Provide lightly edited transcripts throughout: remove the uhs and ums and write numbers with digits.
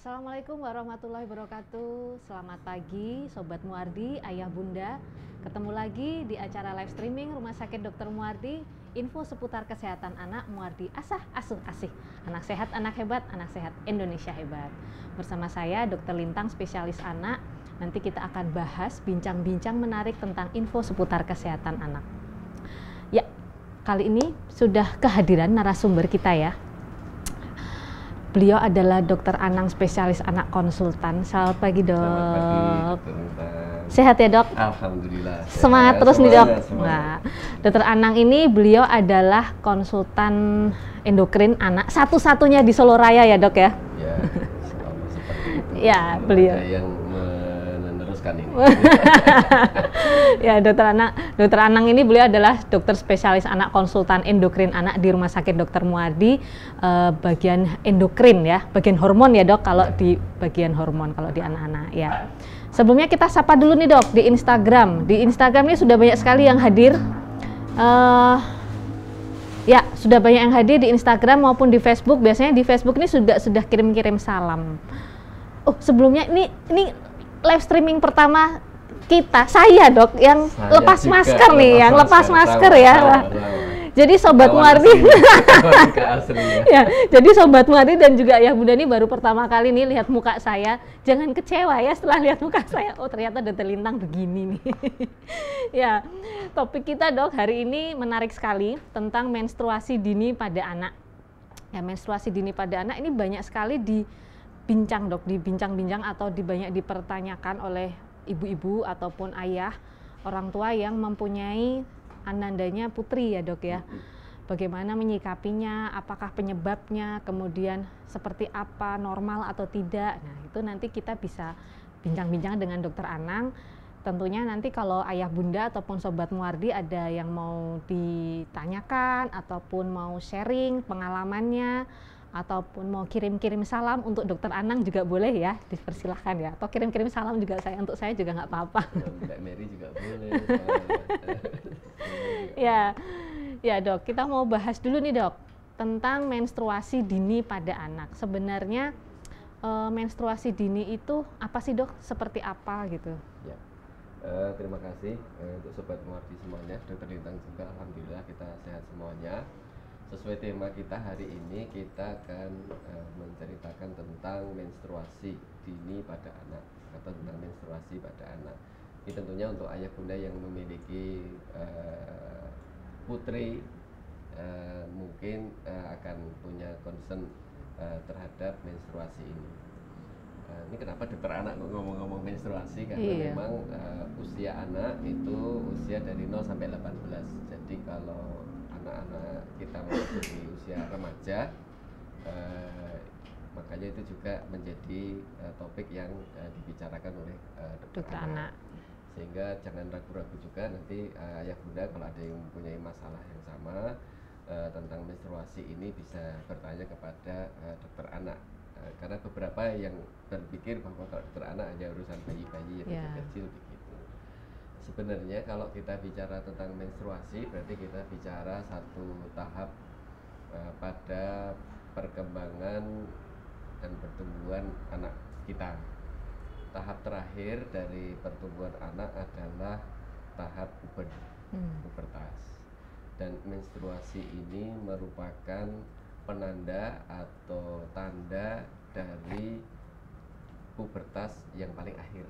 Assalamualaikum warahmatullahi wabarakatuh. Selamat pagi Sobat Muardi, Ayah Bunda. Ketemu lagi di acara live streaming Rumah Sakit Dr. Muardi. Info seputar kesehatan anak Muardi Asah Asuh Asih. Anak sehat, anak hebat, anak sehat Indonesia hebat. Bersama saya Dr. Lintang, spesialis anak. Nanti kita akan bahas bincang-bincang menarik tentang info seputar kesehatan anak. Ya, kali ini sudah kehadiran narasumber kita ya. Beliau adalah Dr. Anang, spesialis anak konsultan. Selamat pagi, Dok. Selamat pagi, Sehat ya, Dok? Alhamdulillah. Semangat terus nih, Dok. Nah, Semangat. Dr. Anang ini beliau adalah konsultan endokrin anak satu-satunya di Solo Raya ya, Dok ya? Ya, seperti itu. Ya, Belum beliau. ada yang meneruskan ini. Ya, Dr. Anang ini beliau adalah dokter spesialis anak konsultan endokrin anak di Rumah Sakit Dr. Muardi, bagian endokrin ya, bagian hormon ya, Dok, kalau di bagian hormon kalau di anak-anak ya. Sebelumnya kita sapa dulu nih, Dok, di Instagram. Di Instagram ini sudah banyak sekali yang hadir. Ya, sudah banyak yang hadir di Instagram maupun di Facebook. Biasanya di Facebook ini sudah kirim-kirim salam. Oh, sebelumnya ini live streaming pertama kita, saya, Dok, yang Saya lepas juga masker nih, yang lepas masker ya. Jadi Sobat Muardi, ya, jadi Sobat Muardi dan juga Ayah Bunda ini baru pertama kali nih lihat muka saya. Jangan kecewa ya setelah lihat muka saya. Oh, ternyata Dr. Lintang begini nih. Ya, topik kita, Dok, hari ini menarik sekali tentang menstruasi dini pada anak. Ya, menstruasi dini pada anak ini banyak sekali dibincang, Dok, dibincang-bincang atau banyak dipertanyakan oleh ibu-ibu ataupun ayah, orang tua yang mempunyai anandanya putri ya, Dok ya. Bagaimana menyikapinya, apakah penyebabnya, kemudian seperti apa, normal atau tidak. Nah, itu nanti kita bisa bincang-bincang dengan Dr. Anang. Tentunya nanti kalau Ayah Bunda ataupun Sobat Muardi ada yang mau ditanyakan ataupun mau sharing pengalamannya ataupun mau kirim-kirim salam untuk Dr. Anang juga boleh ya, dipersilahkan ya. Atau kirim-kirim salam juga untuk saya juga nggak apa-apa. Mbak Mary juga boleh. Ya, Dok, kita mau bahas dulu nih, Dok, tentang menstruasi dini pada anak. Sebenarnya menstruasi dini itu apa sih, Dok? Seperti apa gitu? Ya. Terima kasih untuk Sobat Muardi semuanya. Dr. Lintang juga, alhamdulillah kita sehat semuanya. Sesuai tema kita hari ini, kita akan menceritakan tentang menstruasi dini pada anak atau tentang menstruasi pada anak. Ini tentunya untuk ayah bunda yang memiliki putri mungkin akan punya concern terhadap menstruasi ini. Ini kenapa dokter anak ngomong-ngomong menstruasi, karena memang usia anak itu usia dari 0 sampai 18. Jadi kalau anak-anak kita memasuki usia remaja, makanya itu juga menjadi topik yang dibicarakan oleh dokter anak. Sehingga jangan ragu-ragu juga nanti ayah bunda kalau ada yang mempunyai masalah yang sama tentang menstruasi ini bisa bertanya kepada dokter anak. Karena beberapa yang berpikir bahwa kalau dokter anak hanya urusan bayi-bayi yang kecil begitu. Sebenarnya kalau kita bicara tentang menstruasi berarti kita bicara satu tahap pada perkembangan dan pertumbuhan anak kita. Tahap terakhir dari pertumbuhan anak adalah tahap pubertas. Dan menstruasi ini merupakan penanda atau tanda dari pubertas yang paling akhir.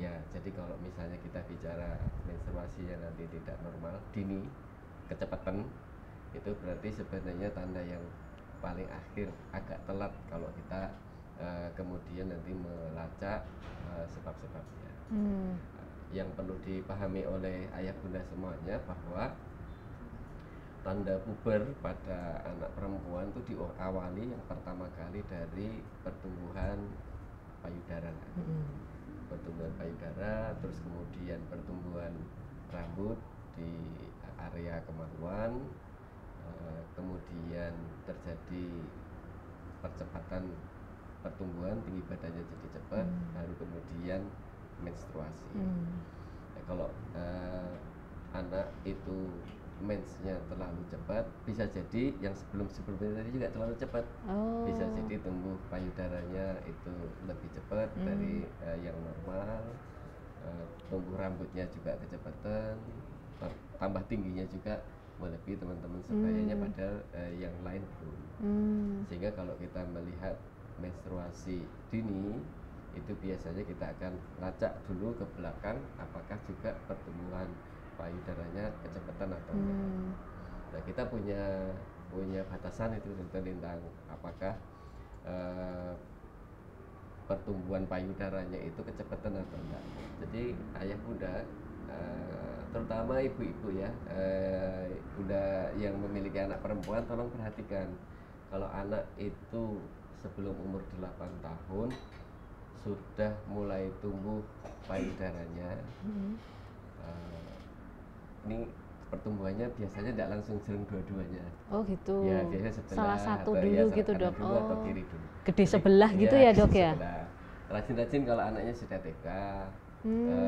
Ya, jadi kalau misalnya kita bicara menstruasi yang nanti tidak normal, dini, kecepatan, itu berarti sebenarnya tanda yang paling akhir, agak telat kalau kita kemudian nanti melacak sebab-sebabnya. Yang perlu dipahami oleh ayah bunda semuanya bahwa tanda puber pada anak perempuan itu diawali yang pertama kali dari pertumbuhan payudara. Pertumbuhan payudara, terus kemudian pertumbuhan rambut di area kemaluan, kemudian terjadi percepatan pertumbuhan, tinggi badannya jadi cepat, baru kemudian menstruasi. Kalau anak itu mensnya terlalu cepat, bisa jadi yang sebelum-sebelumnya tadi juga terlalu cepat. Bisa jadi tumbuh payudaranya itu lebih cepat dari yang normal, tumbuh rambutnya juga kecepatan, tambah tingginya juga melebihi teman-teman sebayanya, padahal yang lain belum. Sehingga kalau kita melihat menstruasi dini itu biasanya kita akan lacak dulu ke belakang apakah juga pertumbuhan payudaranya kecepatan atau enggak. Nah, kita punya batasan itu tentang apakah pertumbuhan payudaranya itu kecepatan atau enggak. Jadi ayah bunda, terutama ibu-ibu ya, bunda yang memiliki anak perempuan, tolong perhatikan kalau anak itu sebelum umur 8 tahun sudah mulai tumbuh payudaranya. Ini pertumbuhannya biasanya tidak langsung sering dua-duanya. Oh gitu. Ya biasanya sebelah. Salah satu atau dulu ya, gitu dok. Dulu atau kiri dulu. Gede sebelah gitu ya dok ya. Rajin-rajin kalau anaknya sudah TK,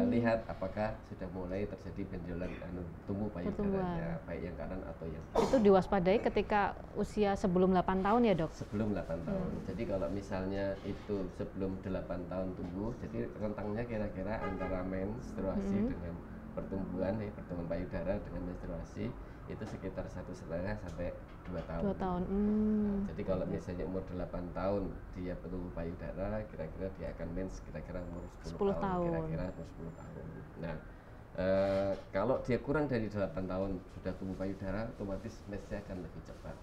lihat apakah sudah mulai terjadi benjolan tumbuh payudaranya, baik yang kanan atau yang kiri. Itu diwaspadai ketika usia sebelum 8 tahun ya dok? Sebelum 8 tahun. Jadi kalau misalnya itu sebelum 8 tahun tumbuh, jadi rentangnya kira-kira antara menstruasi dengan pertumbuhan payudara dengan menstruasi itu sekitar 1,5 sampai 2 tahun. 2 tahun. Nah, jadi kalau misalnya umur 8 tahun dia bertumbuh payudara, kira-kira dia akan mens kira-kira umur 10 tahun. Kira-kira umur 10 tahun. Nah, kalau dia kurang dari 8 tahun sudah tumbuh payudara, otomatis mensnya akan lebih cepat.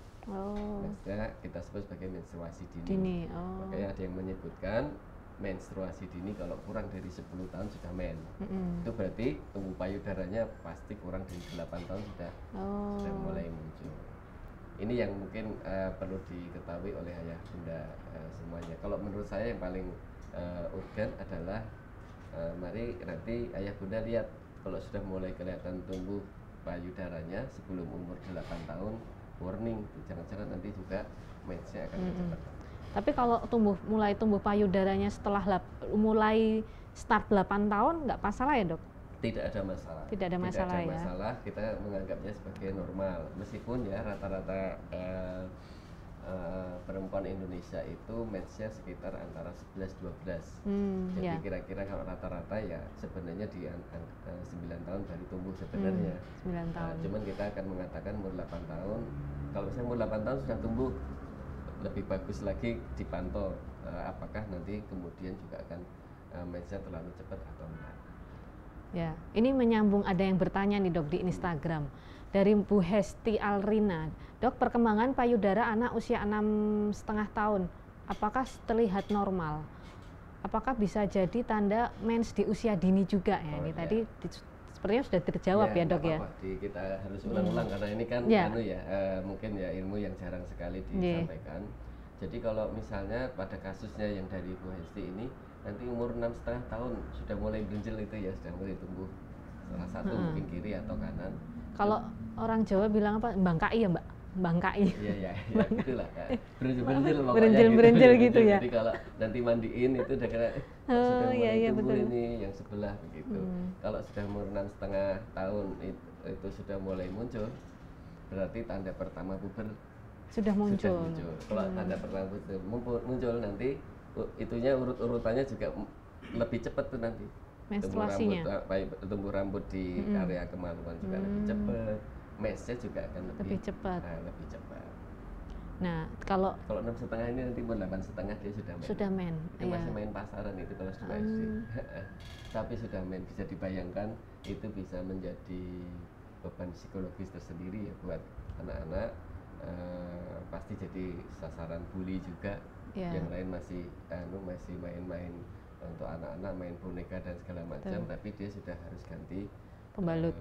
Mensnya kita sebut sebagai menstruasi dini. Makanya ada yang menyebutkan menstruasi dini kalau kurang dari 10 tahun sudah men. Itu berarti tumbuh payudaranya pasti kurang dari 8 tahun sudah mulai muncul. Ini yang mungkin perlu diketahui oleh ayah bunda semuanya. Kalau menurut saya yang paling urgen adalah mari nanti ayah bunda lihat kalau sudah mulai kelihatan tumbuh payudaranya sebelum umur 8 tahun, warning, jangan-jangan nanti juga mensnya akan kecepatan. Tapi kalau mulai tumbuh payudaranya setelah mulai start 8 tahun nggak masalah ya dok? Tidak ada masalah. Tidak ada masalah, kita menganggapnya sebagai normal. Meskipun ya rata-rata perempuan Indonesia itu mensnya sekitar antara 11-12. Jadi kira-kira kalau rata-rata ya sebenarnya di 9 tahun baru tumbuh sebenarnya. 9 tahun. Cuman kita akan mengatakan umur 8 tahun. Kalau misalnya umur 8 tahun sudah tumbuh, lebih bagus lagi dipantau apakah nanti kemudian juga akan mensnya terlalu cepat atau enggak. Ya, ini menyambung ada yang bertanya nih dok di Instagram dari Bu Hesti Alrina. Dok, perkembangan payudara anak usia 6,5 tahun apakah terlihat normal? Apakah bisa jadi tanda mens di usia dini juga ya? Ini tadi sepertinya sudah terjawab ya dok ya. Kita harus ulang-ulang karena ini kan mungkin ya ilmu yang jarang sekali disampaikan. Jadi kalau misalnya pada kasusnya yang dari Bu Hesti ini nanti umur 6,5 tahun sudah mulai berinjil itu ya, sudah mulai tumbuh salah satu mungkin kiri atau kanan. Kalau orang Jawa bilang apa? Bangkai ya mbak? Bangkai. Iya gitulah. Berenjil gitu ya. Jadi kalau nanti mandiin itu udah kira sudah mulai tumbuh ini yang sebelah begitu. Kalau sudah umur 6,5 tahun itu sudah mulai muncul, berarti tanda pertama puber sudah muncul. Kalau tanda pertama muncul nanti itunya urutannya juga lebih cepat tuh nanti. Menstruasinya. Tumbuh rambut di area kemaluan juga lebih cepat. Mensnya juga akan lebih cepat. Lebih cepat. Nah, kalau 6,5 ini nanti umur 8,5 dia sudah men. Itu masih main pasaran itu kalau sudah SD. Tapi sudah men, bisa dibayangkan itu bisa menjadi beban psikologis tersendiri ya buat anak-anak. Pasti jadi sasaran bully juga. Yang lain masih main-main untuk anak-anak main boneka dan segala macam, tapi dia sudah harus ganti pembalut.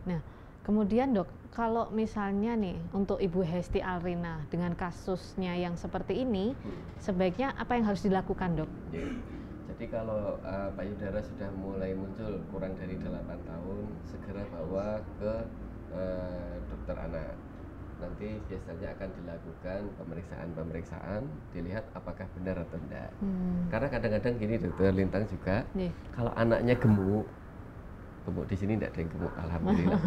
Nah, kemudian dok, kalau misalnya nih untuk Ibu Hesti Alrina dengan kasusnya yang seperti ini, sebaiknya apa yang harus dilakukan dok? Jadi kalau payudara sudah mulai muncul kurang dari 8 tahun, segera bawa ke dokter anak. Nanti biasanya akan dilakukan pemeriksaan, dilihat apakah benar atau tidak. Karena kadang-kadang gini dokter Lintang juga, kalau anaknya gemuk, gemuk di sini tidak ada yang gemuk, alhamdulillah.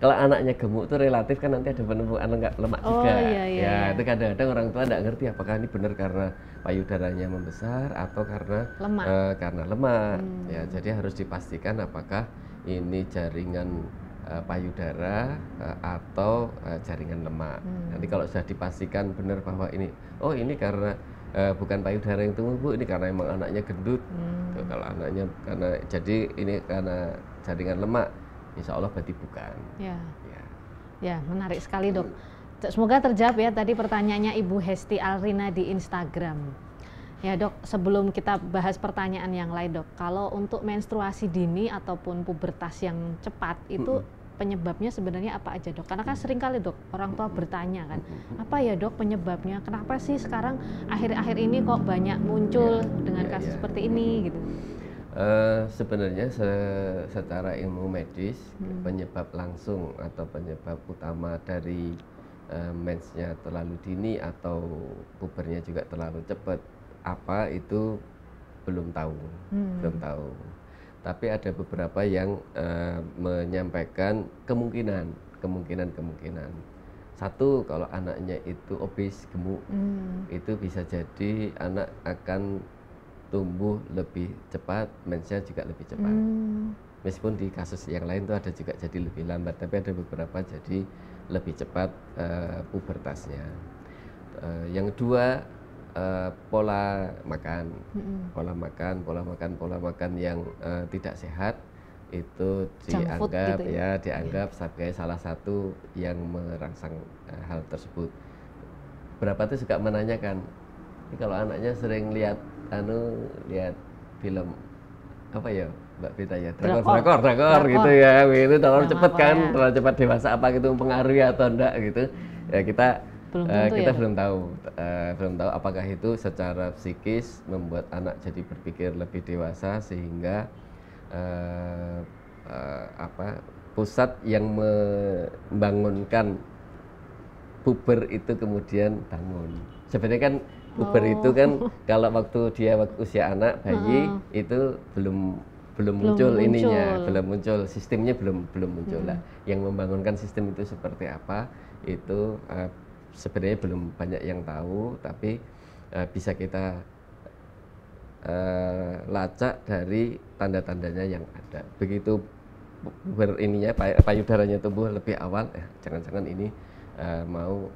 Kalau anaknya gemuk itu relatif kan nanti ada penumpukan lemak juga. Ya, itu kadang-kadang orang tua tidak ngerti apakah ini benar karena payudaranya membesar atau karena lemak. Ya, jadi harus dipastikan apakah ini jaringan payudara atau jaringan lemak. Nanti kalau sudah dipastikan benar bahwa ini karena bukan payudara yang tumbuh, ini karena emang anaknya gendut. Tuh, kalau anaknya jadi ini karena jaringan lemak, insya Allah berarti bukan. Ya, menarik sekali dok. Semoga terjawab ya tadi pertanyaannya Ibu Hesti Alrina di Instagram. Ya dok, sebelum kita bahas pertanyaan yang lain dok, kalau untuk menstruasi dini ataupun pubertas yang cepat itu penyebabnya sebenarnya apa aja dok? Karena kan sering kali dok orang tua bertanya kan, apa ya dok penyebabnya? Kenapa sih sekarang akhir-akhir ini kok banyak muncul dengan kasus seperti ini gitu? Sebenarnya secara ilmu medis penyebab langsung atau penyebab utama dari mensnya terlalu dini atau pubernya juga terlalu cepat apa itu belum tahu. Tapi ada beberapa yang menyampaikan kemungkinan. Satu, kalau anaknya itu obes, gemuk, itu bisa jadi anak akan tumbuh lebih cepat, mensnya juga lebih cepat. Meskipun di kasus yang lain itu ada juga jadi lebih lambat, tapi ada beberapa jadi lebih cepat pubertasnya. Yang kedua, pola makan yang tidak sehat itu dianggap gitu ya? Dianggap sebagai salah satu yang merangsang hal tersebut. Berapa tuh suka menanyakan, ini kalau anaknya sering lihat film apa ya Mbak Vita ya, drakor gitu ya, itu terlalu cepat kan, terlalu cepat dewasa, apa gitu mempengaruhi atau enggak gitu ya, kita belum tahu apakah itu secara psikis membuat anak jadi berpikir lebih dewasa sehingga pusat yang membangunkan puber itu kemudian bangun. Sebenarnya kan puber itu kan kalau waktu usia anak bayi itu belum muncul ininya, belum muncul sistemnya, belum muncul lah. Yang membangunkan sistem itu seperti apa itu sebenarnya belum banyak yang tahu, tapi bisa kita lacak dari tanda-tandanya yang ada. Begitu payudaranya tumbuh lebih awal, jangan-jangan ini mau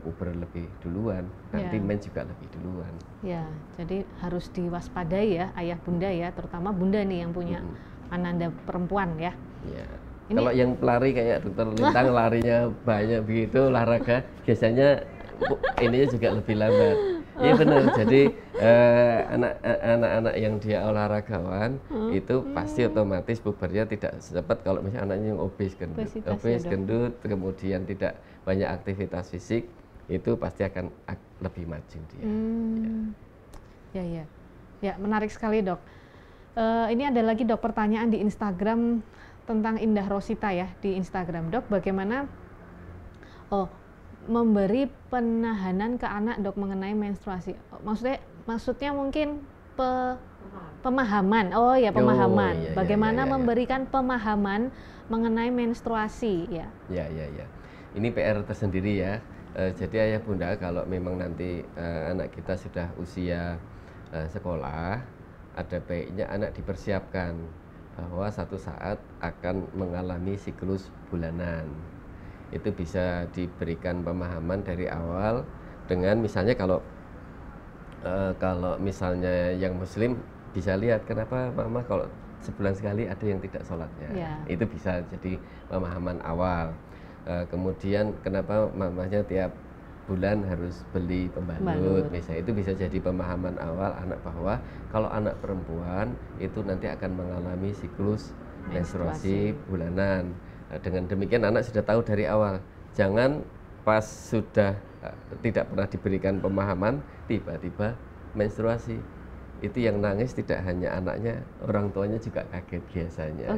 puber lebih duluan, nanti mens juga lebih duluan. Ya, jadi harus diwaspadai ya ayah bunda ya, terutama bunda nih yang punya ananda perempuan ya. Kalau yang pelari kayak dokter Lintang larinya banyak begitu, olahraga biasanya ininya juga lebih lambat. Iya benar. Jadi anak-anak yang dia olahragawan itu pasti otomatis pubernya tidak secepat kalau misalnya anaknya yang obes gendut, kemudian tidak banyak aktivitas fisik, itu pasti akan lebih maju dia. Ya, menarik sekali dok. Ini ada lagi dok pertanyaan di Instagram tentang Indah Rosita ya di Instagram dok, bagaimana memberi penahanan ke anak dok mengenai menstruasi. Maksudnya mungkin pemahaman. Pemahaman. Bagaimana memberikan pemahaman mengenai menstruasi ya. Ya. Ini PR tersendiri ya. Jadi ayah bunda kalau memang nanti anak kita sudah usia sekolah, ada baiknya anak dipersiapkan bahwa satu saat akan mengalami siklus bulanan. Itu bisa diberikan pemahaman dari awal dengan misalnya kalau misalnya yang muslim bisa lihat kenapa mama kalau sebulan sekali ada yang tidak sholatnya. Itu bisa jadi pemahaman awal. Kemudian kenapa mamanya tiap bulan harus beli pembalut, misalnya, itu bisa jadi pemahaman awal anak bahwa kalau anak perempuan itu nanti akan mengalami siklus menstruasi bulanan. Dengan demikian anak sudah tahu dari awal, jangan pas sudah tidak pernah diberikan pemahaman tiba-tiba menstruasi. Itu yang nangis tidak hanya anaknya, orang tuanya juga kaget biasanya.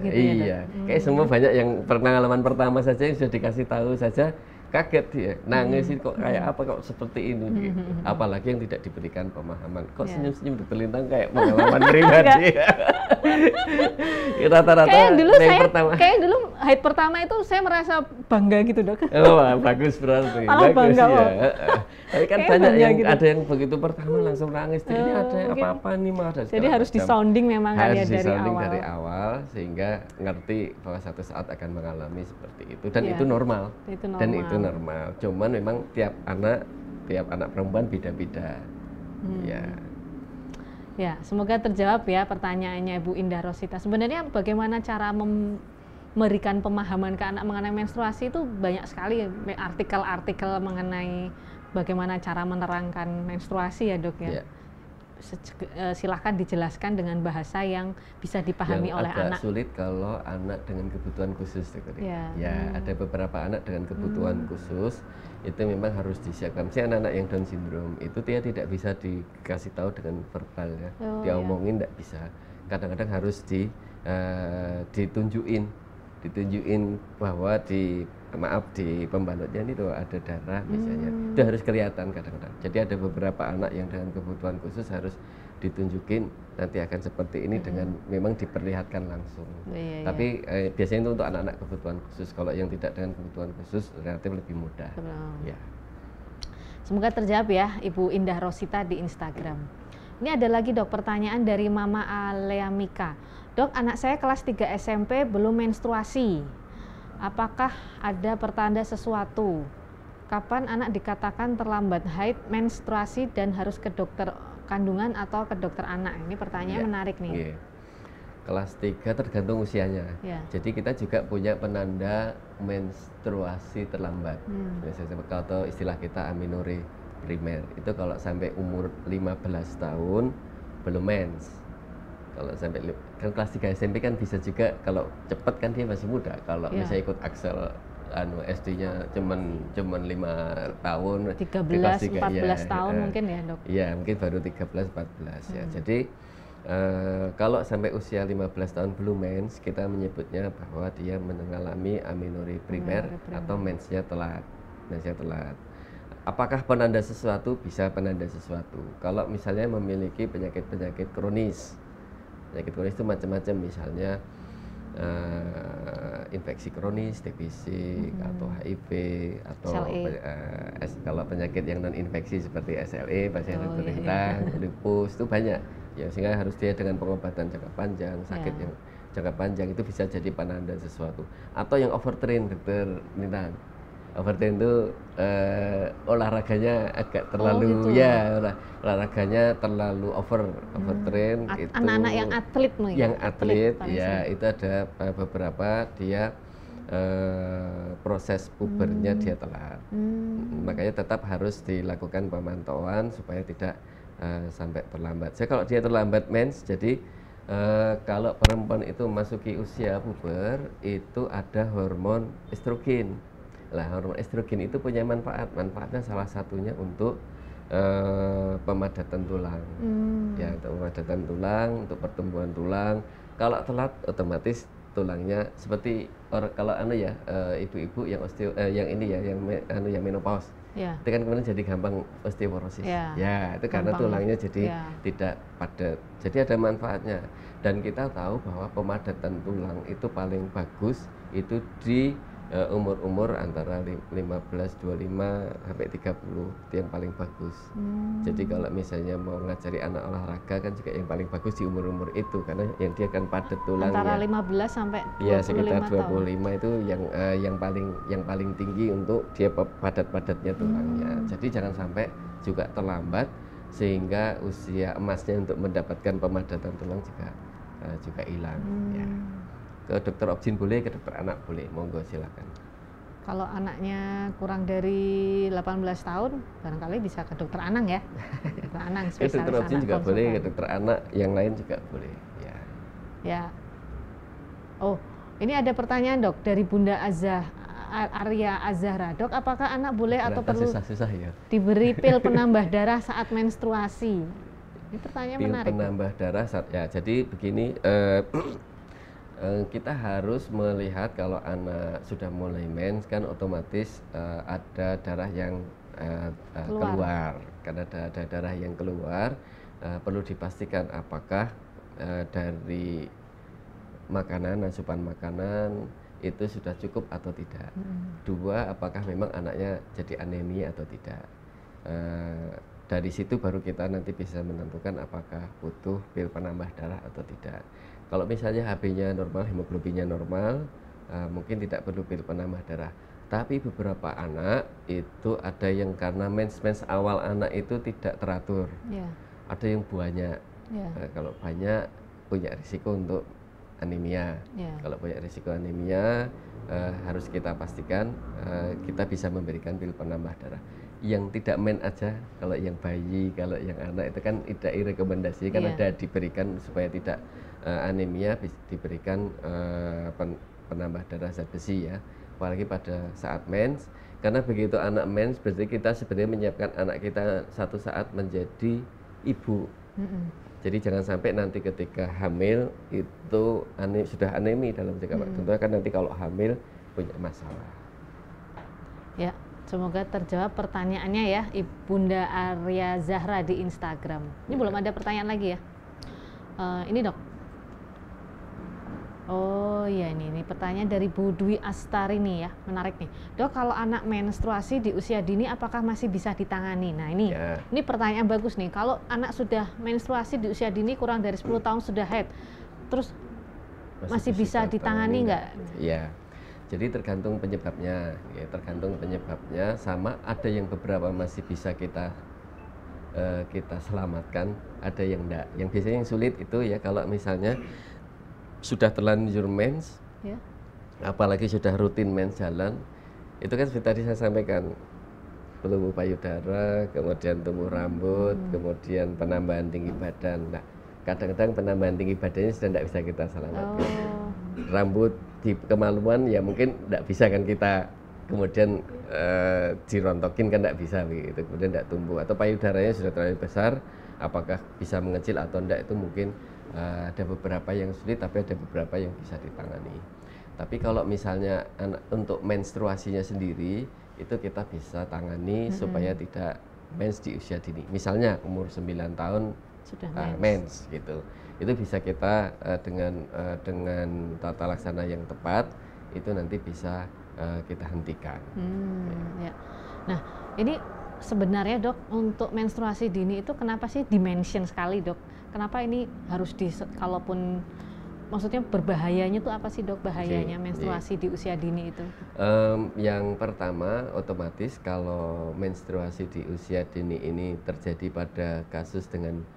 Kayak semua banyak yang pengalaman pertama saja yang sudah dikasih tahu saja kaget dia, nangis kok kayak apa kok seperti ini gitu. Apalagi yang tidak diberikan pemahaman. Kok senyum-senyum bertelintang kayak pengalaman pribadi. Rata-rata kayak dulu haid pertama itu saya merasa bangga gitu, Dok. Oh, bagus berarti. Bagus ya. Tapi kan banyak yang gitu. Ada yang begitu pertama langsung nangis. Ini ada apa-apa nih mah. Jadi harus disounding memang harus disounding dari awal sehingga ngerti bahwa satu saat akan mengalami seperti itu dan itu normal. Dan itu normal. Cuman memang tiap anak perempuan beda-beda. Ya, semoga terjawab ya pertanyaannya Ibu Indah Rosita. Sebenarnya bagaimana cara memberikan pemahaman ke anak mengenai menstruasi itu banyak sekali artikel-artikel mengenai bagaimana cara menerangkan menstruasi ya, Dok ya. Silahkan dijelaskan dengan bahasa yang bisa dipahami oleh anak. Agak sulit kalau anak dengan kebutuhan khusus, ada beberapa anak dengan kebutuhan khusus itu memang harus disiapkan. Si anak-anak yang Down syndrome itu dia tidak bisa dikasih tahu dengan verbal ya, diomongin tidak bisa. Kadang-kadang harus ditunjukin bahwa di pembalutnya ini tuh ada darah misalnya, itu harus kelihatan kadang-kadang. Jadi ada beberapa anak yang dengan kebutuhan khusus harus ditunjukin nanti akan seperti ini dengan memang diperlihatkan langsung. Tapi biasanya itu untuk anak-anak kebutuhan khusus. Kalau yang tidak dengan kebutuhan khusus relatif lebih mudah. Ya. Semoga terjawab ya Ibu Indah Rosita di Instagram. Ini ada lagi, Dok, pertanyaan dari Mama Aleamika. Dok, anak saya kelas 3 SMP belum menstruasi. Apakah ada pertanda sesuatu? Kapan anak dikatakan terlambat haid, menstruasi dan harus ke dokter kandungan atau ke dokter anak? Ini pertanyaan menarik nih. Kelas 3 tergantung usianya. Jadi kita juga punya penanda menstruasi terlambat. Kalau istilah kita amenorrhea primer. Itu kalau sampai umur 15 tahun belum mens. Kalau sampai kan kelas 3 SMP kan bisa juga, kalau cepat kan dia masih muda. Kalau misalnya ikut Axel SD-nya cuman 5 tahun, 13-14 tahun mungkin ya, Dok. Iya, mungkin baru 13-14 ya. Jadi kalau sampai usia 15 tahun belum mens, kita menyebutnya bahwa dia mengalami amenorrhea primer atau mensnya telat. Apakah penanda sesuatu? Bisa penanda sesuatu. Kalau misalnya memiliki penyakit-penyakit kronis. Penyakit kronis itu macam-macam, misalnya infeksi kronis, TBC atau HIV atau kalau penyakit yang non infeksi seperti SLE, pasien terintang, lupus itu banyak. Ya, sehingga harus dia dengan pengobatan jangka panjang, sakit yang jangka panjang itu bisa jadi penanda sesuatu. Atau yang overtrain, Dokter Nintang. Overtrain itu olahraganya agak terlalu olahraganya terlalu overtrain. Itu anak-anak yang atlet itu ada beberapa dia proses pubernya dia telat. Makanya tetap harus dilakukan pemantauan supaya tidak sampai terlambat. Jadi kalau dia terlambat mens, jadi kalau perempuan itu memasuki usia puber itu ada hormon estrogen. Nah, hormon estrogen itu punya manfaatnya salah satunya untuk pemadatan tulang, untuk pemadatan tulang, untuk pertumbuhan tulang. Kalau telat otomatis tulangnya seperti kalau ibu-ibu yang yang menopause, itu kan kemudian jadi gampang osteoporosis. Itu karena tulangnya jadi tidak padat. Jadi ada manfaatnya. Dan kita tahu bahwa pemadatan tulang itu paling bagus itu di umur-umur antara 15, 25 sampai 30 itu yang paling bagus. Jadi kalau misalnya mau ngajari anak olahraga kan juga yang paling bagus di umur-umur itu, karena yang dia akan padat tulangnya. Antara 15 sampai 25 sekitar 25 tahun. Itu yang paling tinggi untuk dia padat-padatnya tulangnya. Jadi jangan sampai juga terlambat sehingga usia emasnya untuk mendapatkan pemadatan tulang juga hilang. Ke dokter objin boleh, ke dokter anak boleh, monggo silakan. Kalau anaknya kurang dari 18 tahun, barangkali bisa ke dokter Anang ya. Dokter Anang spesialis anak. Dokter objin juga boleh, ke dokter anak yang lain juga boleh. Ya. Oh, ini ada pertanyaan, Dok, dari Bunda Arya Azahra. Dok, apakah anak boleh atau perlu diberi pil penambah darah saat menstruasi? Ini pertanyaan menarik. Pil penambah darah saat jadi begini. Kita harus melihat kalau anak sudah mulai mens kan otomatis ada darah yang keluar. Karena ada darah yang keluar, perlu dipastikan apakah dari makanan, asupan makanan itu sudah cukup atau tidak. Dua, apakah memang anaknya jadi anemia atau tidak. Dari situ baru kita nanti bisa menentukan apakah butuh pil penambah darah atau tidak. Kalau misalnya HB-nya normal, hemoglobinnya normal, mungkin tidak perlu pil penambah darah. Tapi beberapa anak itu ada yang karena mens awal anak itu tidak teratur, ada yang banyak. Kalau banyak punya risiko untuk anemia. Kalau punya risiko anemia, harus kita pastikan kita bisa memberikan pil penambah darah. Yang tidak men aja, kalau yang bayi, kalau yang anak itu kan tidak rekomendasi, kan ada diberikan supaya tidak anemia, diberikan penambah darah zat besi ya, apalagi pada saat mens. Karena begitu anak mens berarti kita sebenarnya menyiapkan anak kita satu saat menjadi ibu. Jadi jangan sampai nanti ketika hamil itu sudah anemi dalam jangka waktu. Tentunya kan nanti kalau hamil punya masalah. Ya, semoga terjawab pertanyaannya ya, Ibunda Arya Zahra di Instagram. Ini belum ada pertanyaan lagi ya? Ini dok. Oh iya, ini pertanyaan dari Bu Dwi Astari nih ya, menarik nih. Dok, kalau anak menstruasi di usia dini apakah masih bisa ditangani? Nah ini pertanyaan bagus nih. Kalau anak sudah menstruasi di usia dini kurang dari 10 tahun sudah haid, terus masih bisa ditangani nggak? Iya, jadi tergantung penyebabnya. Ya, tergantung penyebabnya. Sama ada yang beberapa masih bisa kita selamatkan, ada yang enggak. Yang biasanya yang sulit itu ya kalau misalnya sudah terlanjur mens, apalagi sudah rutin mens jalan, itu kan seperti tadi saya sampaikan, tumbuh payudara, kemudian tumbuh rambut, kemudian penambahan tinggi badan. Nah, kadang-kadang penambahan tinggi badannya sudah tidak bisa kita selamatkan. Rambut di kemaluan ya mungkin tidak bisa kan kita kemudian dirontokin, kan tidak bisa begitu, kemudian tidak tumbuh. Atau payudaranya sudah terlalu besar, apakah bisa mengecil atau tidak itu mungkin ada beberapa yang sulit, tapi ada beberapa yang bisa ditangani. Tapi kalau misalnya untuk menstruasinya sendiri itu kita bisa tangani supaya tidak mens di usia dini. Misalnya umur 9 tahun sudah mens gitu. Itu bisa kita dengan tata laksana yang tepat itu nanti bisa kita hentikan. Ya. Nah, ini sebenarnya dok, untuk menstruasi dini itu kenapa sih dimention sekali dok? Kenapa ini harus kalaupun maksudnya berbahayanya itu apa sih dok, bahayanya menstruasi di usia dini itu? Yang pertama, otomatis kalau menstruasi di usia dini ini terjadi pada kasus dengan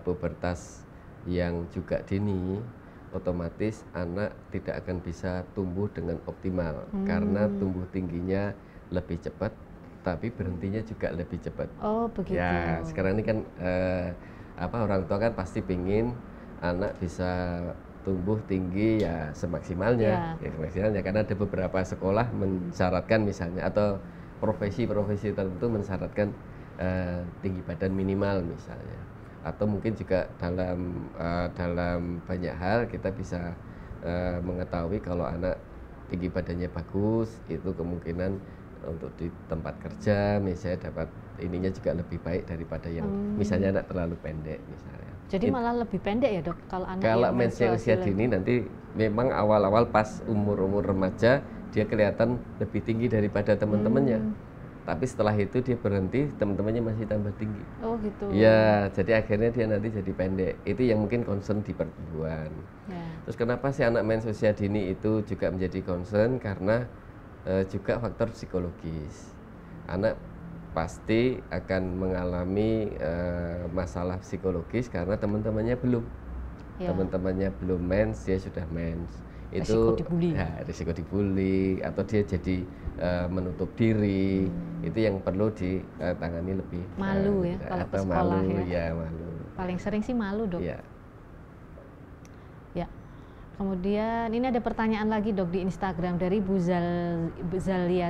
pubertas yang juga dini, otomatis anak tidak akan bisa tumbuh dengan optimal karena tumbuh tingginya lebih cepat, tapi berhentinya juga lebih cepat. Oh begitu. Ya, sekarang ini kan orang tua kan pasti pingin anak bisa tumbuh tinggi ya semaksimalnya, karena ada beberapa sekolah mensyaratkan misalnya, atau profesi-profesi tertentu mensyaratkan tinggi badan minimal misalnya, atau mungkin juga dalam banyak hal kita bisa mengetahui kalau anak tinggi badannya bagus itu kemungkinan untuk di tempat kerja misalnya dapat ininya juga lebih baik daripada yang misalnya anak terlalu pendek misalnya. Jadi malah lebih pendek ya dok kalau anak yang mensnya usia dini nanti memang awal-awal pas umur remaja dia kelihatan lebih tinggi daripada teman-temannya. Tapi setelah itu dia berhenti, teman-temannya masih tambah tinggi. Oh gitu. Ya, jadi akhirnya dia nanti jadi pendek. Itu yang mungkin concern di pertumbuhan. Terus kenapa sih anak mens usia dini itu juga menjadi concern? Karena juga faktor psikologis. Anak pasti akan mengalami masalah psikologis karena teman-temannya belum. Teman-temannya belum mens, dia sudah mens. Itu risiko dibully atau dia jadi menutup diri. Itu yang perlu ditangani lebih. Malu ya kalau ke sekolah malu, ya malu. Paling sering sih malu dok. Ya. Kemudian ini ada pertanyaan lagi dok di Instagram dari Bu Zalia.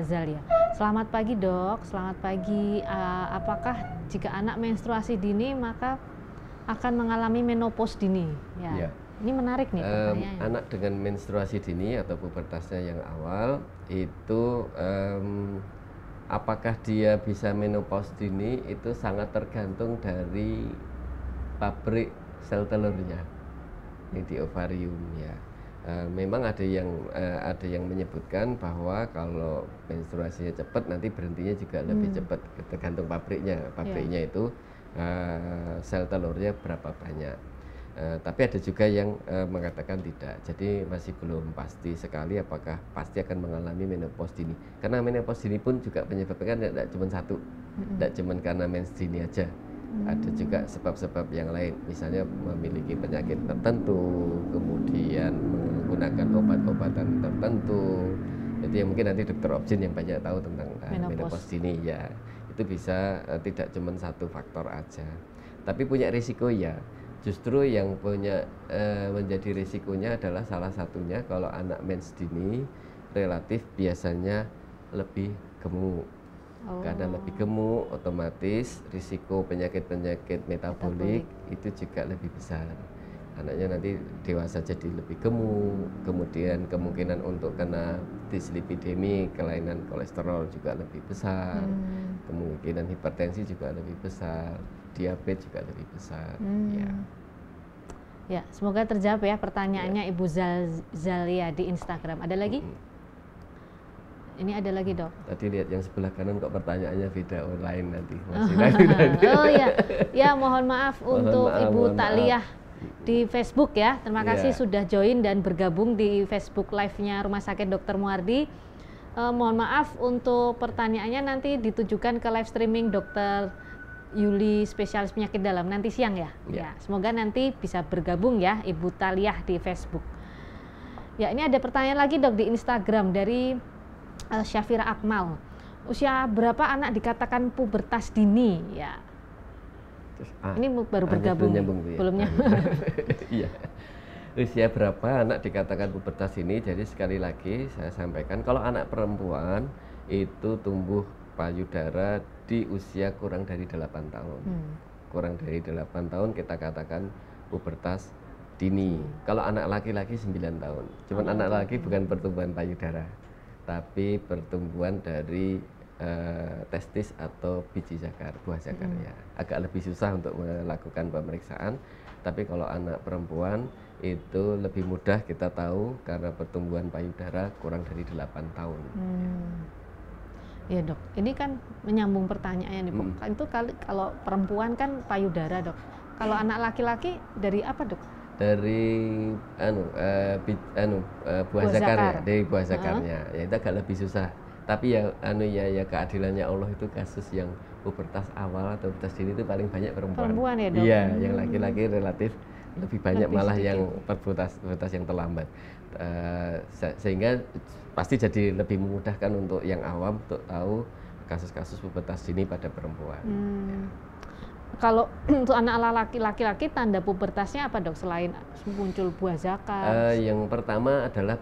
Selamat pagi dok, selamat pagi. Apakah jika anak menstruasi dini maka akan mengalami menopause dini? Ini menarik nih pertanyaannya. Anak dengan menstruasi dini atau pubertasnya yang awal itu apakah dia bisa menopause dini itu sangat tergantung dari pabrik sel telurnya yang di ovarium ya. Memang ada yang menyebutkan bahwa kalau menstruasinya cepat nanti berhentinya juga lebih cepat, tergantung pabriknya itu sel telurnya berapa banyak. Tapi ada juga yang mengatakan tidak, jadi masih belum pasti sekali apakah pasti akan mengalami menopause dini, karena menopause dini pun juga penyebabnya tidak cuma satu, tidak cuma karena mens dini aja. Ada juga sebab-sebab yang lain, misalnya memiliki penyakit tertentu, kemudian menggunakan obat-obatan tertentu. Itu yang mungkin nanti dokter Objin yang banyak tahu tentang menopause dini ya. Itu bisa tidak cuma satu faktor aja, tapi punya risiko ya. Justru yang punya menjadi risikonya adalah salah satunya kalau anak mens dini relatif biasanya lebih gemuk. Karena lebih gemuk, otomatis risiko penyakit-penyakit metabolik itu juga lebih besar. Anaknya nanti dewasa jadi lebih gemuk, kemudian kemungkinan untuk kena dislipidemi, kelainan kolesterol juga lebih besar, kemungkinan hipertensi juga lebih besar, diabetes juga lebih besar. Ya, semoga terjawab ya pertanyaannya Ibu Zalia di Instagram. Ada lagi? Ini ada lagi, Dok. Tadi lihat yang sebelah kanan kok pertanyaannya beda online nanti. Oh iya, ya mohon maaf untuk Ibu Taliah di Facebook ya. Terima kasih sudah join dan bergabung di Facebook Live-nya Rumah Sakit Dr. Muardi. Mohon maaf untuk pertanyaannya nanti ditujukan ke live streaming Dr. Yuli spesialis penyakit dalam nanti siang ya. Ya, semoga nanti bisa bergabung ya Ibu Taliah di Facebook. Ya, ini ada pertanyaan lagi, Dok, di Instagram dari Syafira Akmal. Usia berapa anak dikatakan pubertas dini? Ya. Terus, ini baru bergabung. Belum nyambung. Iya. Usia berapa anak dikatakan pubertas ini? Jadi sekali lagi saya sampaikan, kalau anak perempuan itu tumbuh payudara di usia kurang dari 8 tahun. Kurang dari 8 tahun kita katakan pubertas dini. Kalau anak laki-laki 9 tahun. Cuman anak laki bukan pertumbuhan payudara, tapi pertumbuhan dari testis atau biji zakar, buah zakar ya. Agak lebih susah untuk melakukan pemeriksaan, tapi kalau anak perempuan itu lebih mudah kita tahu karena pertumbuhan payudara kurang dari 8 tahun. Ya, Dok, ini kan menyambung pertanyaannya nih, itu kalau perempuan kan payudara, Dok. Kalau anak laki-laki dari apa, Dok? Dari buah zakar, dari buah zakarnya. Ya itu agak lebih susah. Tapi ya keadilannya Allah itu kasus yang pubertas awal atau pubertas dini itu paling banyak perempuan. Perempuan ya, Dok. Iya, yang laki-laki relatif lebih banyak malah sedikit. Yang pubertas yang terlambat. Sehingga pasti jadi lebih memudahkan untuk yang awam untuk tahu kasus-kasus pubertas dini pada perempuan. Kalau untuk anak laki-laki tanda pubertasnya apa, Dok, selain muncul buah zakar? Yang pertama adalah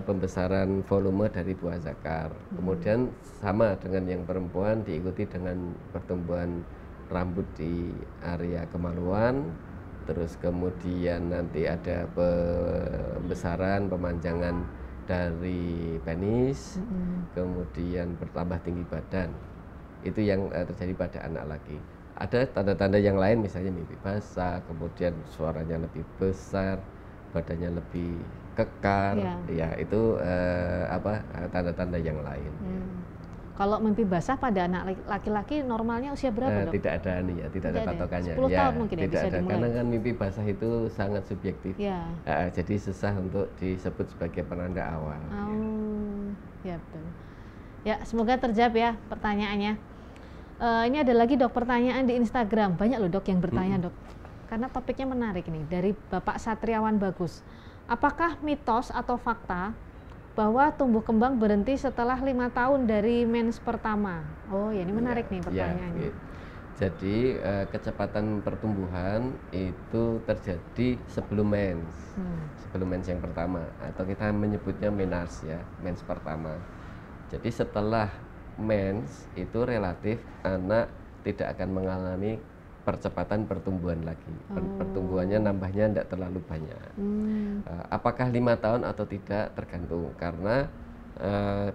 pembesaran volume dari buah zakar. Kemudian sama dengan yang perempuan diikuti dengan pertumbuhan rambut di area kemaluan. Terus kemudian nanti ada pembesaran, pemanjangan dari penis. Kemudian bertambah tinggi badan. Itu yang terjadi pada anak laki. Ada tanda-tanda yang lain, misalnya mimpi basah, kemudian suaranya lebih besar, badannya lebih kekar, ya itu tanda-tanda yang lain. Kalau mimpi basah pada anak laki-laki normalnya usia berapa, Dok? Tidak ada tidak ada patokannya. 10 tahun mungkin tidak bisa ada, dimulai. karena kan mimpi basah itu sangat subjektif. Jadi susah untuk disebut sebagai penanda awal. Ya betul. Ya, semoga terjawab ya pertanyaannya. Ini ada lagi, Dok, pertanyaan di Instagram. Banyak loh, Dok, yang bertanya, Dok. Karena topiknya menarik nih. Dari Bapak Satriawan Bagus. Apakah mitos atau fakta bahwa tumbuh kembang berhenti setelah 5 tahun dari mens pertama? Oh ya, ini menarik nih pertanyaannya. Jadi kecepatan pertumbuhan itu terjadi sebelum mens. Sebelum mens yang pertama, atau kita menyebutnya menarche ya, mens pertama. Jadi setelah mens itu relatif anak tidak akan mengalami percepatan pertumbuhan lagi. Pertumbuhannya nambahnya tidak terlalu banyak. Apakah 5 tahun atau tidak tergantung, karena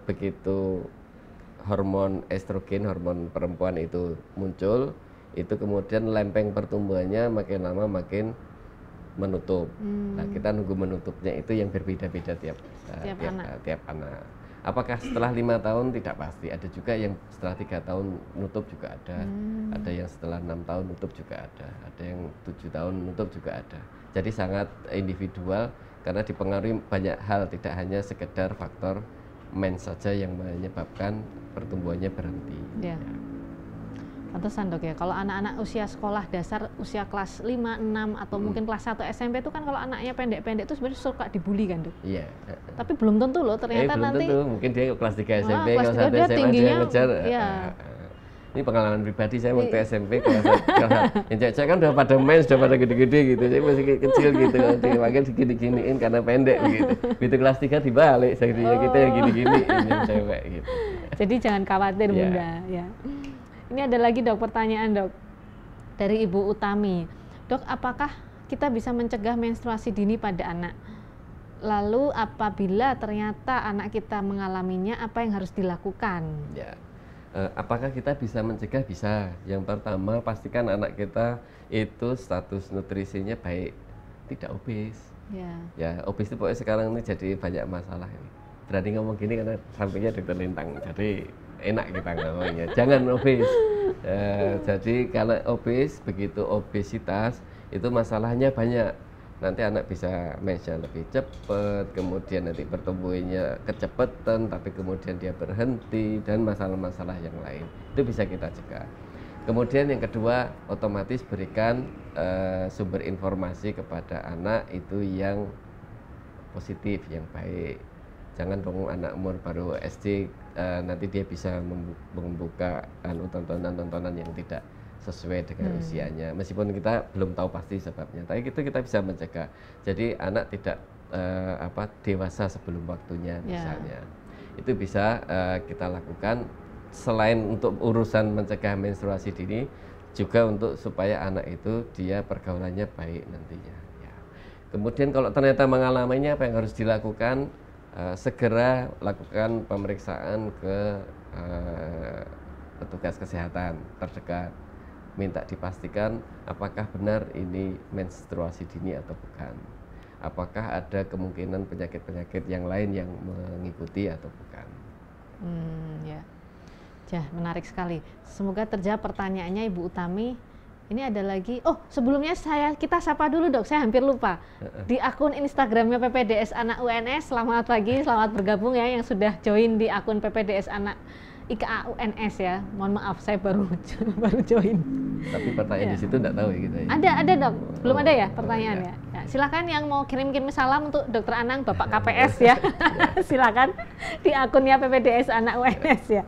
begitu hormon estrogen, hormon perempuan itu muncul, itu kemudian lempeng pertumbuhannya makin lama makin menutup. Nah, kita nunggu menutupnya itu yang berbeda-beda tiap anak. Apakah setelah 5 tahun tidak pasti, ada juga yang setelah 3 tahun nutup juga ada yang setelah 6 tahun nutup juga ada yang 7 tahun nutup juga ada. Jadi sangat individual karena dipengaruhi banyak hal, tidak hanya sekedar faktor mens saja yang menyebabkan pertumbuhannya berhenti. Ya. Pantesan dok ya, kalau anak-anak usia sekolah dasar, usia kelas 5, 6 atau mungkin kelas 1 SMP itu kan kalau anaknya pendek-pendek itu sebenarnya suka dibully kan dok? Iya. Tapi belum tentu loh, ternyata belum nanti tentu. Mungkin dia kelas 3 SMP, kelas 1 dia tingginya, dia ngejar. Iya. Ini pengalaman pribadi saya waktu SMP kelas yang cewek kan udah pada mens, udah pada gede-gede gitu. Saya masih kecil gitu, makanya digini-giniin karena pendek gitu. Begitu kelas 3 dibalik, saya kita yang gini-gini yang cewek gitu. Jadi jangan khawatir Bunda ya. Ini ada lagi dok pertanyaan dok dari Ibu Utami. Dok, apakah kita bisa mencegah menstruasi dini pada anak? Lalu apabila ternyata anak kita mengalaminya, apa yang harus dilakukan? Ya, apakah kita bisa mencegah? Bisa. Yang pertama pastikan anak kita itu status nutrisinya baik, tidak obes. Ya, obes itu pokoknya sekarang ini jadi banyak masalah ini. Berani ngomong gini karena sampingnya dokter Lintang, jadi enak kita ngomongnya. Jangan obes. Jadi kalau obes, begitu obesitas itu masalahnya banyak. Nanti anak bisa mensnya lebih cepat, kemudian nanti pertumbuhannya kecepatan, tapi kemudian dia berhenti dan masalah-masalah yang lain. Itu bisa kita cegah. Kemudian yang kedua, otomatis berikan sumber informasi kepada anak itu yang positif, yang baik. Jangan dong anak umur baru SD nanti dia bisa membuka tontonan-tontonan yang tidak sesuai dengan usianya. Meskipun kita belum tahu pasti sebabnya, tapi itu kita bisa mencegah. Jadi anak tidak dewasa sebelum waktunya misalnya. Itu bisa kita lakukan selain untuk urusan mencegah menstruasi dini, juga untuk supaya anak itu dia pergaulannya baik nantinya. Ya. Kemudian kalau ternyata mengalaminya, apa yang harus dilakukan? Segera lakukan pemeriksaan ke petugas kesehatan terdekat, minta dipastikan apakah benar ini menstruasi dini atau bukan, apakah ada kemungkinan penyakit-penyakit yang lain yang mengikuti atau bukan. Ya, menarik sekali. Semoga terjawab pertanyaannya Ibu Utami. Ini ada lagi, sebelumnya kita sapa dulu dok, saya hampir lupa. Di akun Instagramnya PPDS Anak UNS, selamat pagi, selamat bergabung ya yang sudah join di akun PPDS Anak IKA UNS ya. Mohon maaf, saya baru join. Tapi pertanyaan di situ enggak tahu ya kita ya? Ada dok, belum ada ya pertanyaannya. Ya, silakan yang mau kirim salam untuk Dokter Anang, Bapak KPS ya. Silakan di akunnya PPDS Anak UNS ya.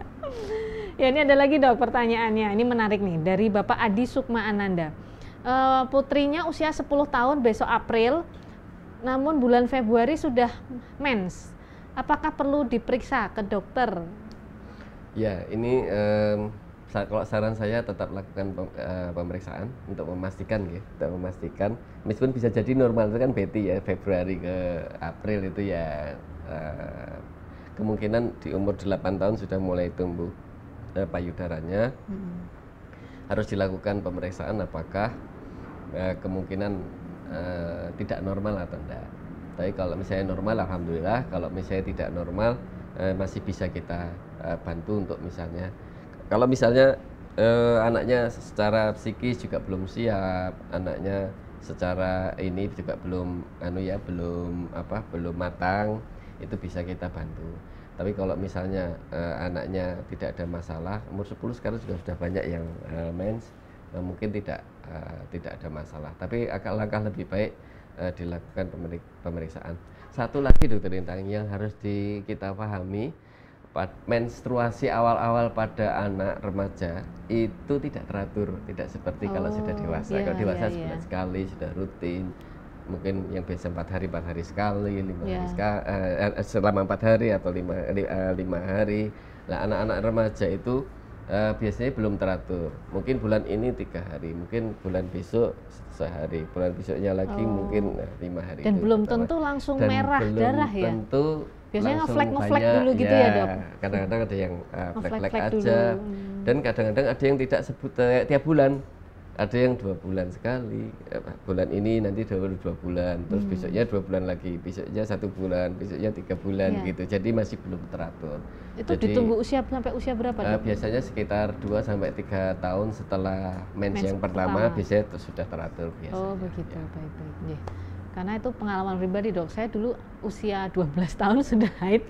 Ya, ini ada lagi dok pertanyaannya, ini menarik nih, dari Bapak Adi Sukma Ananda. Putrinya usia 10 tahun besok April, namun bulan Februari sudah mens. Apakah perlu diperiksa ke dokter? Ya, ini kalau saran saya tetap lakukan pemeriksaan untuk memastikan ya, meskipun bisa jadi normal itu kan Betty ya, Februari ke April itu ya kemungkinan di umur 8 tahun sudah mulai tumbuh payudaranya. Harus dilakukan pemeriksaan apakah kemungkinan tidak normal atau enggak. Tapi kalau misalnya normal, alhamdulillah. Kalau misalnya tidak normal, masih bisa kita bantu untuk misalnya, kalau misalnya anaknya secara psikis juga belum siap, anaknya secara ini juga belum belum matang, itu bisa kita bantu. Tapi kalau misalnya anaknya tidak ada masalah, umur 10 sekarang sudah banyak yang mens, mungkin tidak ada masalah. Tapi langkah lebih baik dilakukan pemeriksaan. Satu lagi Dokter Lintang yang harus kita pahami, menstruasi awal-awal pada anak remaja itu tidak teratur, tidak seperti kalau sudah dewasa. Kalau dewasa sebulan sekali sudah rutin. Mungkin yang biasa 4 hari sekali, 5 hari sekali, selama 4 hari atau 5 hari. Nah, anak-anak remaja itu Biasanya belum teratur. Mungkin bulan ini 3 hari, mungkin bulan besok sehari, bulan besoknya lagi mungkin 5 hari. Dan belum tentu langsung merah darah ya? Tentu biasanya ngeflek dulu gitu ya dok? Kadang-kadang ada yang flek-flek aja, dan kadang-kadang ada yang tidak sebut tiap bulan. Ada yang 2 bulan sekali, bulan ini nanti 2 bulan, terus besoknya 2 bulan lagi, besoknya 1 bulan, besoknya 3 bulan gitu. Jadi masih belum teratur. Itu jadi, ditunggu sampai usia berapa? Biasanya sekitar 2-3 tahun setelah mens yang pertama biasanya sudah teratur biasanya. Oh begitu, baik-baik. Yeah. Karena itu pengalaman pribadi dok, saya dulu usia 12 tahun sudah haid.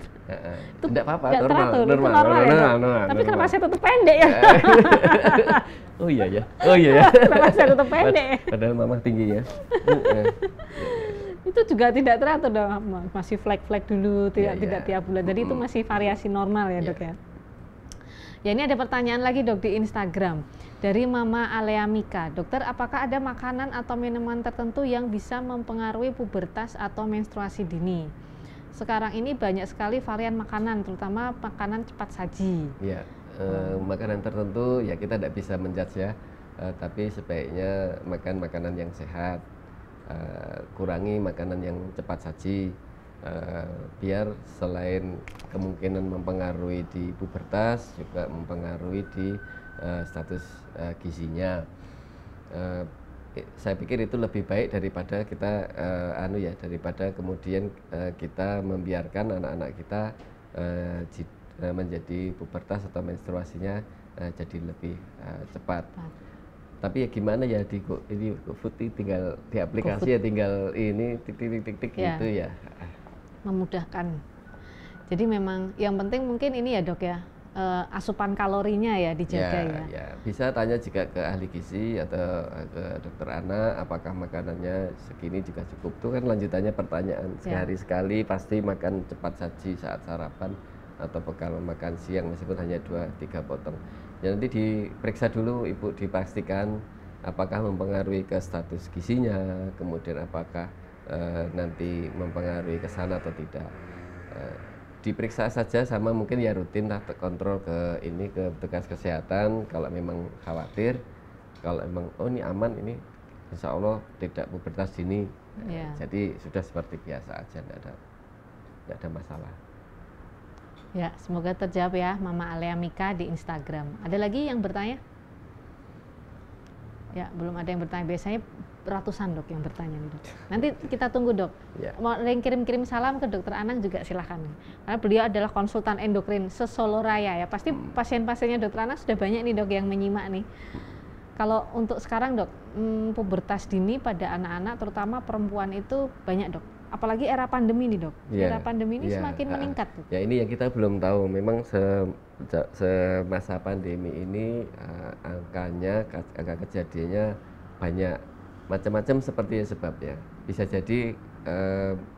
Tidak apa-apa, normal. Tapi kenapa saya tetap pendek ya? Oh iya ya. Kenapa saya tetap pendek? Padahal mama tinggi ya. Itu juga tidak teratur dong, masih flek-flek dulu, tidak tiap bulan. Jadi itu masih variasi normal ya dok ya. Ya ini ada pertanyaan lagi dok di Instagram dari Mama Alea Mika. Dokter, apakah ada makanan atau minuman tertentu yang bisa mempengaruhi pubertas atau menstruasi dini? Sekarang ini banyak sekali varian makanan, terutama makanan cepat saji. Ya, makanan tertentu ya kita tidak bisa menjudge ya, tapi sebaiknya makan makanan yang sehat, kurangi makanan yang cepat saji. Biar selain kemungkinan mempengaruhi di pubertas juga mempengaruhi di status gizinya. Saya pikir itu lebih baik daripada kita daripada kemudian kita membiarkan anak-anak kita menjadi pubertas atau menstruasinya jadi lebih cepat. Tapi ya gimana ya ini GoFood tinggal di aplikasi ya, tinggal ini tik gitu ya. Memudahkan. Jadi memang yang penting mungkin ini ya dok ya, asupan kalorinya ya dijaga ya. Bisa tanya juga ke ahli gizi atau ke dokter anak, apakah makanannya segini juga cukup. Itu kan lanjutannya pertanyaan. Sehari sekali pasti makan cepat saji saat sarapan atau kalau makan siang meskipun hanya 2-3 potong. Ya nanti diperiksa dulu ibu, dipastikan apakah mempengaruhi ke status gizinya, kemudian apakah nanti mempengaruhi ke sana atau tidak. Diperiksa saja, sama mungkin ya rutin lah kontrol ke petugas kesehatan kalau memang khawatir. Kalau memang ini aman, ini insya Allah tidak pubertas dini, jadi sudah seperti biasa aja, tidak ada masalah. Ya, semoga terjawab ya Mama Alea Mika di Instagram. Ada lagi yang bertanya? Ya, belum ada yang bertanya. Biasanya ratusan dok yang bertanya nih dok. Nanti kita tunggu dok. Mau yang kirim-kirim salam ke dokter Anang juga silahkan. Karena beliau adalah konsultan endokrin se-Solo Raya ya. Pasti pasien-pasiennya dokter Anang sudah banyak nih dok yang menyimak nih. Kalau untuk sekarang dok, pubertas dini pada anak-anak terutama perempuan itu banyak dok. Apalagi era pandemi nih dok. Era pandemi ini semakin meningkat tuh. Ya ini yang kita belum tahu. Memang semasa pandemi ini angka kejadiannya banyak macam-macam seperti sebabnya. Bisa jadi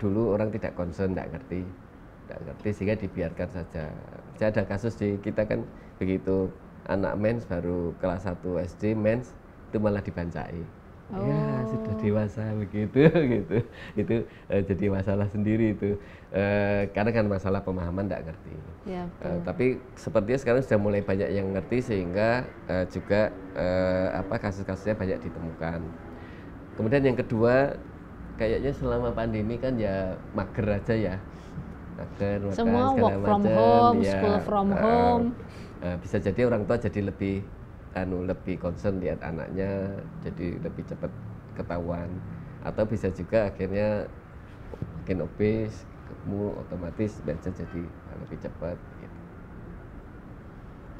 dulu orang tidak concern, tidak ngerti sehingga dibiarkan saja. Bisa ada kasus di kita kan begitu anak mens baru kelas 1 SD mens itu malah dibancai. Ya sudah dewasa begitu gitu. Itu jadi masalah sendiri itu. Karena kan masalah pemahaman tidak ngerti. Tapi sepertinya sekarang sudah mulai banyak yang ngerti sehingga juga kasus-kasusnya banyak ditemukan. Kemudian yang kedua, kayaknya selama pandemi kan ya mager aja ya. Mager, makan, semua work from home, school from home. Bisa jadi orang tua jadi lebih concern lihat anaknya, jadi lebih cepat ketahuan. Atau bisa juga akhirnya makin obes, gemuk, otomatis bisa jadi lebih cepat gitu.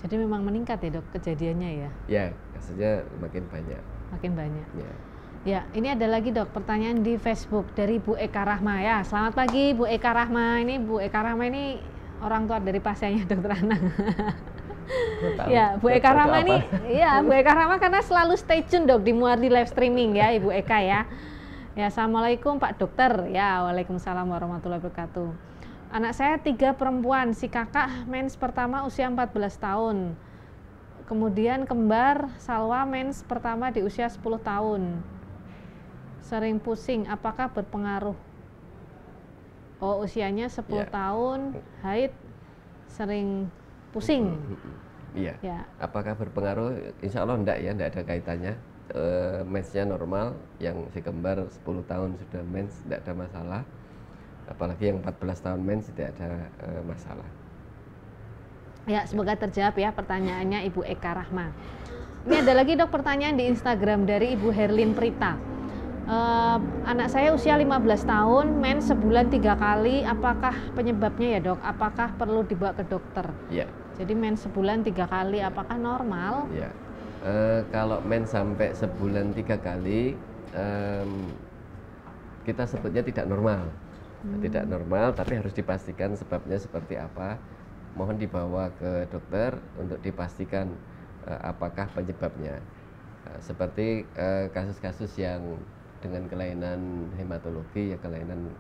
Jadi memang meningkat ya dok kejadiannya ya? Ya, kasusnya makin banyak. Makin banyak. Ya, ini ada lagi dok pertanyaan di Facebook dari Bu Eka Rahma ya. Selamat pagi Bu Eka Rahma. Ini Bu Eka Rahma ini orang tua dari pasiennya dokter Anang. Ya, Bu Eka Rahma ini, ya Bu Eka Rahma karena selalu stay tune dok di Muardi live streaming ya Ibu Eka ya. Ya, assalamualaikum Pak Dokter. Ya, waalaikumsalam warahmatullahi wabarakatuh. Anak saya 3 perempuan, si kakak mens pertama usia 14 tahun. Kemudian kembar Salwa mens pertama di usia 10 tahun. Sering pusing, apakah berpengaruh? Oh, usianya 10 tahun, haid, sering pusing. Iya. Ya. Apakah berpengaruh? Insya Allah enggak ya, enggak ada kaitannya. Mensnya normal, yang si kembar 10 tahun sudah mens, enggak ada masalah. Apalagi yang 14 tahun mens tidak ada masalah. Ya, semoga terjawab ya pertanyaannya Ibu Eka Rahma. Ini ada lagi dok pertanyaan di Instagram dari Ibu Herlin Prita. Anak saya usia 15 tahun, mens sebulan 3 kali, apakah penyebabnya ya dok? Apakah perlu dibawa ke dokter? Ya. Jadi mens sebulan 3 kali, apakah normal? Ya. Kalau mens sampai sebulan 3 kali, kita sebutnya tidak normal. Tidak normal, tapi harus dipastikan sebabnya seperti apa. Mohon dibawa ke dokter untuk dipastikan apakah penyebabnya. Seperti kasus-kasus yang dengan kelainan hematologi, ya kelainan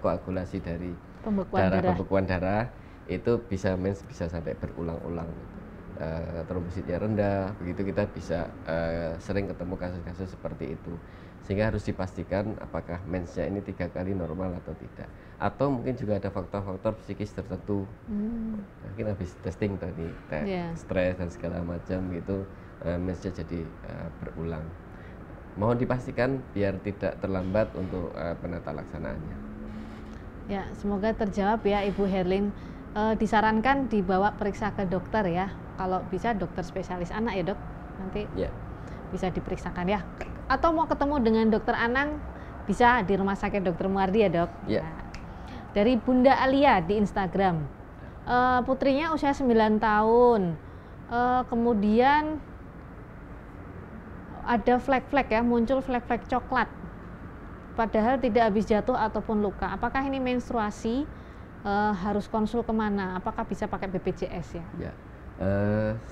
koagulasi dari pembekuan darah, itu bisa mens bisa sampai berulang-ulang. Trombositnya rendah, begitu kita bisa sering ketemu kasus-kasus seperti itu. Sehingga harus dipastikan apakah mensnya ini 3 kali normal atau tidak. Atau mungkin juga ada faktor-faktor psikis tertentu. Mungkin habis testing tadi, stres dan segala macam gitu, mensnya jadi berulang. Mohon dipastikan biar tidak terlambat untuk penata laksanaannya. Ya, semoga terjawab ya Ibu Herlin. Disarankan dibawa periksa ke dokter ya. Kalau bisa dokter spesialis anak ya dok, nanti bisa diperiksakan ya. Atau mau ketemu dengan dokter Anang, bisa di Rumah Sakit Dr. Muardi ya dok. Nah, dari Bunda Alia di Instagram, putrinya usia 9 tahun, kemudian ada flek-flek ya, muncul flek-flek coklat, padahal tidak habis jatuh ataupun luka. Apakah ini menstruasi? Harus konsul kemana? Apakah bisa pakai BPJS ya?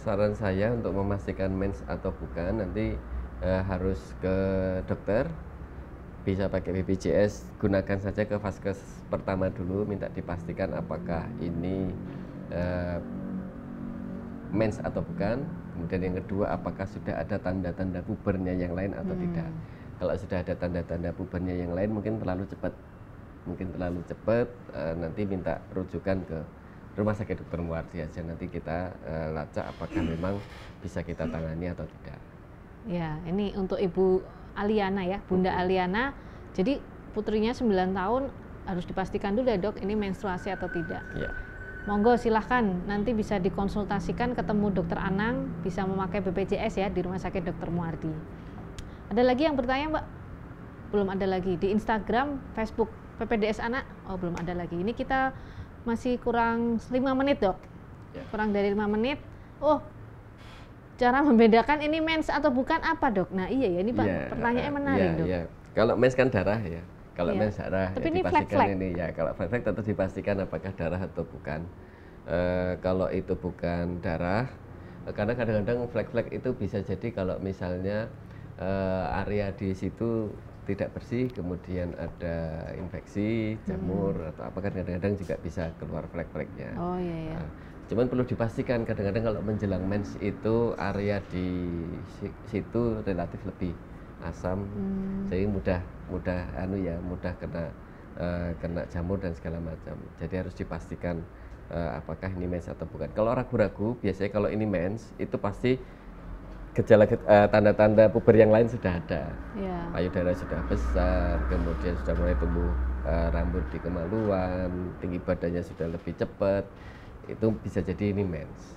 Saran saya untuk memastikan mens atau bukan, nanti harus ke dokter. Bisa pakai BPJS, gunakan saja ke vaskes pertama dulu, minta dipastikan apakah ini mens atau bukan. Kemudian yang kedua, apakah sudah ada tanda-tanda pubernya yang lain atau tidak. Kalau sudah ada tanda-tanda pubernya yang lain, mungkin terlalu cepat. Nanti minta rujukan ke Rumah Sakit Dr. Muardi aja, nanti kita lacak apakah memang bisa kita tangani atau tidak. Ya, ini untuk Ibu Aliana ya, Bunda Aliana. Jadi putrinya 9 tahun, harus dipastikan dulu ya dok, ini menstruasi atau tidak. Ya. Monggo silahkan, nanti bisa dikonsultasikan, ketemu dokter Anang, bisa memakai BPJS ya di Rumah Sakit Dr. Muardi. Ada lagi yang bertanya Mbak? Belum ada lagi. Di Instagram, Facebook, PPDS Anak, oh belum ada lagi. Ini kita masih kurang 5 menit dok, kurang dari 5 menit. Oh, cara membedakan ini mens atau bukan apa dok? Nah iya ya, ini Pak, pertanyaannya menarik dok. Kalau mens kan darah ya, kalau mens darah tapi ya, ini dipastikan flek-flek. Ini ya, kalau flek tetap dipastikan apakah darah atau bukan. Kalau itu bukan darah, karena kadang-kadang flek-flek itu bisa jadi kalau misalnya area di situ tidak bersih, kemudian ada infeksi, jamur atau apa, kan kadang-kadang juga bisa keluar flek-fleknya. Oh iya. Cuman perlu dipastikan kadang-kadang kalau menjelang mens itu area di situ relatif lebih asam, sehingga mudah kena jamur dan segala macam. Jadi harus dipastikan apakah ini mens atau bukan. Kalau ragu-ragu, biasanya kalau ini mens itu pasti gejala tanda-tanda puber yang lain sudah ada. Payudara sudah besar, kemudian sudah mulai tumbuh rambut di kemaluan, tinggi badannya sudah lebih cepat, itu bisa jadi ini mens.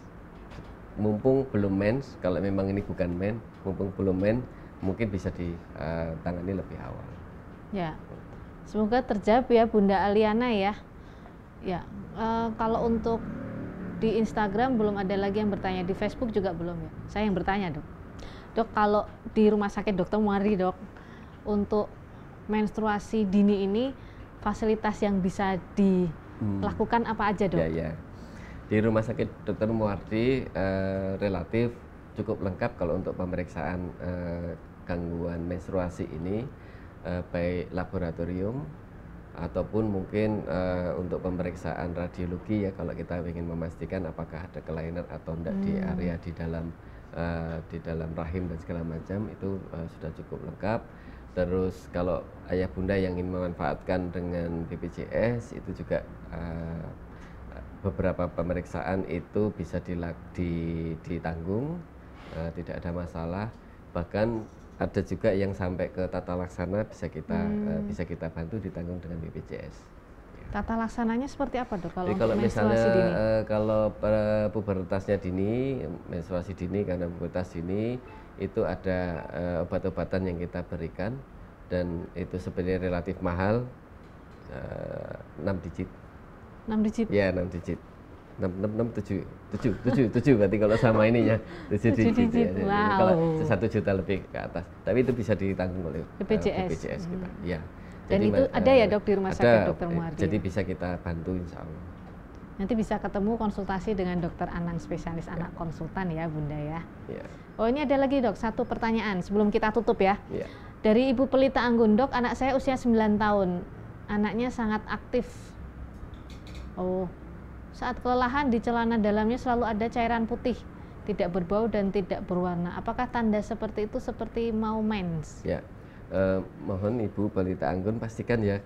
Mumpung belum mens, kalau memang ini bukan mens, mumpung belum mens, mungkin bisa ditangani lebih awal. Ya, semoga terjawab ya Bunda Aliana ya. Ya, kalau untuk di Instagram belum ada lagi yang bertanya, di Facebook juga belum ya. Saya yang bertanya dok. Dok, kalau di Rumah Sakit Dr. Muardi dok, untuk menstruasi dini ini fasilitas yang bisa dilakukan apa aja dok? Ya. Di Rumah Sakit Dr. Muardi relatif cukup lengkap kalau untuk pemeriksaan gangguan menstruasi ini, baik laboratorium ataupun mungkin untuk pemeriksaan radiologi ya, kalau kita ingin memastikan apakah ada kelainan atau tidak di area di dalam rahim dan segala macam, itu sudah cukup lengkap. Terus kalau ayah bunda yang ingin memanfaatkan dengan BPJS, itu juga beberapa pemeriksaan itu bisa ditanggung, tidak ada masalah. Bahkan ada juga yang sampai ke tata laksana bisa kita bantu ditanggung dengan BPJS. Tata laksananya seperti apa dok? Jadi kalau misalnya kalau pubertasnya dini, menstruasi dini karena pubertas dini itu ada obat-obatan yang kita berikan dan itu sebenarnya relatif mahal, 6 digit. 6 digit? Ya 6 digit. 7 berarti kalau sama ininya 7 digit. Ya. Wow. Kalau 1 juta lebih ke atas. Tapi itu bisa ditanggung oleh BPJS kita. Ya. Dan jadi, itu ada ya dok di rumah sakit Dr. Muardi? Jadi bisa kita bantu insya Allah. Nanti bisa ketemu konsultasi dengan Dokter Anang spesialis anak konsultan ya Bunda ya. Oh ini ada lagi dok, satu pertanyaan sebelum kita tutup ya. Dari Ibu Pelita Anggun, dok anak saya usia 9 tahun, anaknya sangat aktif. Oh, saat kelelahan di celana dalamnya selalu ada cairan putih, tidak berbau dan tidak berwarna. Apakah tanda seperti itu seperti mau mens? Ya. Mohon Ibu Pelita Anggun pastikan ya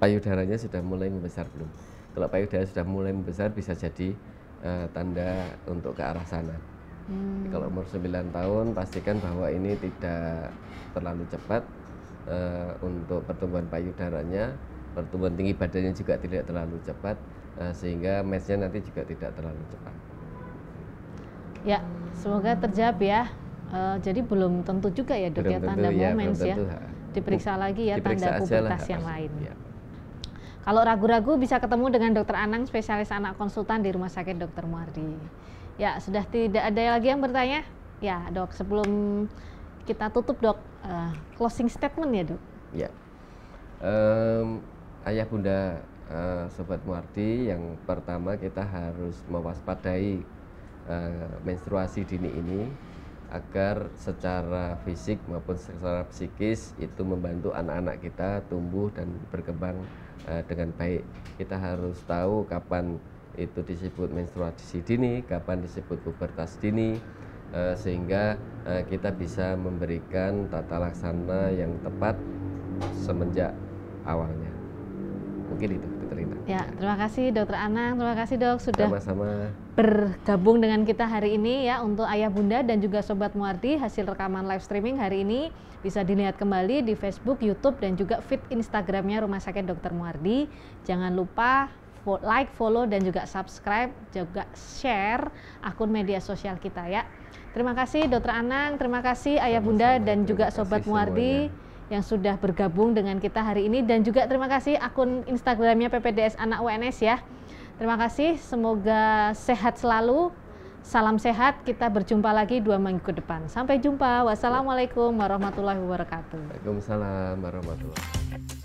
payudaranya sudah mulai membesar belum. Kalau payudara sudah mulai membesar bisa jadi tanda untuk ke arah sana. Kalau umur 9 tahun pastikan bahwa ini tidak terlalu cepat untuk pertumbuhan payudaranya, pertumbuhan tinggi badannya juga tidak terlalu cepat sehingga mensnya nanti juga tidak terlalu cepat. Ya, semoga terjawab ya. Jadi belum tentu juga ya dok ya tanda mens ya. Diperiksa lagi ya tanda pubertas yang lain. Ya. Kalau ragu-ragu bisa ketemu dengan Dokter Anang spesialis anak konsultan di Rumah Sakit Dr. Muardi. Ya sudah tidak ada lagi yang bertanya. Ya dok, sebelum kita tutup dok, closing statement ya dok. Ya, ayah bunda sobat Muardi, yang pertama kita harus mewaspadai menstruasi dini ini agar secara fisik maupun secara psikis itu membantu anak-anak kita tumbuh dan berkembang dengan baik. Kita harus tahu kapan itu disebut menstruasi dini, kapan disebut pubertas dini, sehingga kita bisa memberikan tata laksana yang tepat semenjak awalnya. Mungkin itu. Ya, terima kasih Dokter Anang, terima kasih dok sudah sama-sama bergabung dengan kita hari ini ya. Untuk ayah bunda dan juga sobat Muardi, hasil rekaman live streaming hari ini bisa dilihat kembali di Facebook, YouTube dan juga feed Instagramnya Rumah Sakit Dr. Muardi. Jangan lupa like, follow dan juga subscribe, juga share akun media sosial kita ya. Terima kasih Dokter Anang, terima kasih ayah bunda dan juga sobat Muardi yang sudah bergabung dengan kita hari ini, dan juga terima kasih akun Instagramnya PPDS Anak UNS ya. Terima kasih, semoga sehat selalu, salam sehat, kita berjumpa lagi 2 minggu ke depan. Sampai jumpa, wassalamualaikum warahmatullahi wabarakatuh. Waalaikumsalam warahmatullahi wabarakatuh.